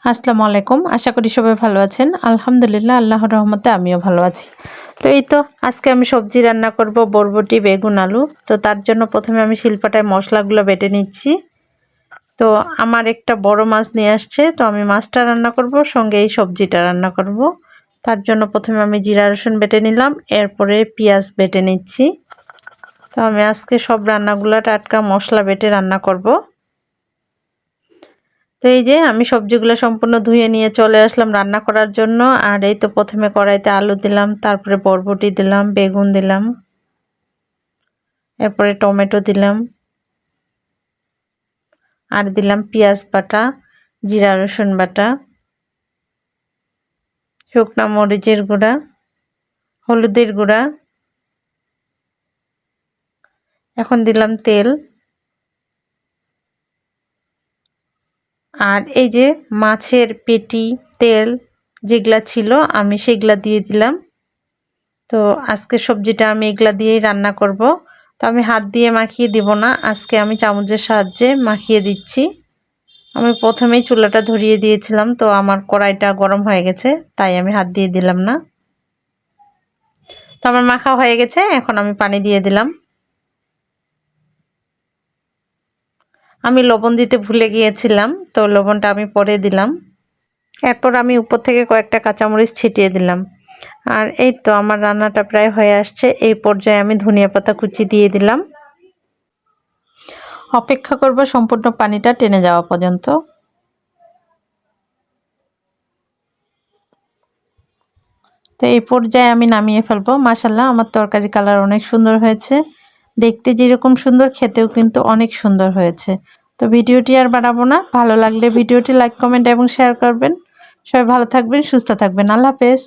আসসালামু আলাইকুম। আশা করি সবাই ভালো আছেন। আলহামদুলিল্লাহ আল্লাহর রহমতে আমিও ভালো আছি। তো এই তো আজকে আমি সবজি রান্না করব বরবটি, বেগুন, আলু। তো তার জন্য প্রথমে আমি শিলপাটায় মশলাগুলো বেটে নিচ্ছি। তো আমার একটা বড় মাছ নিয়ে আসছে, তো আমি মাছটা রান্না করব, সঙ্গে এই সবজিটা রান্না করব। তার জন্য প্রথমে আমি জিরা রসুন বেটে নিলাম, এরপরে পেঁয়াজ বেটে নিচ্ছি। তো আমি আজকে সব রান্নাগুলো টাটকা মশলা বেটে রান্না করব। তো এই যে আমি সবজিগুলো সম্পূর্ণ ধুয়ে নিয়ে চলে আসলাম রান্না করার জন্য। আর এই তো প্রথমে কড়াইতে আলু দিলাম, তারপরে বরবটি দিলাম, বেগুন দিলাম, এরপরে টমেটো দিলাম, আর দিলাম পেঁয়াজ বাটা, জিরা রসুন বাটা, শুকনো মরিচের গুঁড়া, হলুদের গুঁড়া, এখন দিলাম তেল। আর এই যে মাছের পেটি তেল যেগুলা ছিল আমি সেগুলা দিয়ে দিলাম। তো আজকে সবজিটা আমি এগুলা দিয়েই রান্না করব। তো আমি হাত দিয়ে মাখিয়ে দিব না, আজকে আমি চামচের সাহায্যে মাখিয়ে দিচ্ছি। আমি প্রথমেই চুলাটা ধরিয়ে দিয়েছিলাম, তো আমার কড়াইটা গরম হয়ে গেছে, তাই আমি হাত দিয়ে দিলাম না। তো আমার মাখা হয়ে গেছে, এখন আমি পানি দিয়ে দিলাম। আমি লবণ দিতে ভুলে গিয়েছিলাম, তো লবণটা আমি পরে দিলাম। এরপর আমি উপর থেকে কয়েকটা কাঁচামরিচ ছিটিয়ে দিলাম। আর এই তো আমার রান্নাটা প্রায় হয়ে আসছে। এই পর্যায়ে আমি ধনিয়া পাতা কুচি দিয়ে দিলাম। অপেক্ষা করব সম্পূর্ণ পানিটা টেনে যাওয়া পর্যন্ত। তো এই পর্যায়ে আমি নামিয়ে ফেলবো। মাশাআল্লাহ আমার তরকারির কালার অনেক সুন্দর হয়েছে, দেখতে যেরকম সুন্দর খেতেও কিন্তু অনেক সুন্দর হয়েছে। তো ভিডিওটি আর বাড়াবো না, ভালো লাগলে ভিডিওটি লাইক, কমেন্ট এবং শেয়ার করবেন। সবাই ভালো থাকবেন, সুস্থ থাকবেন। আল্লাহ হাফেজ।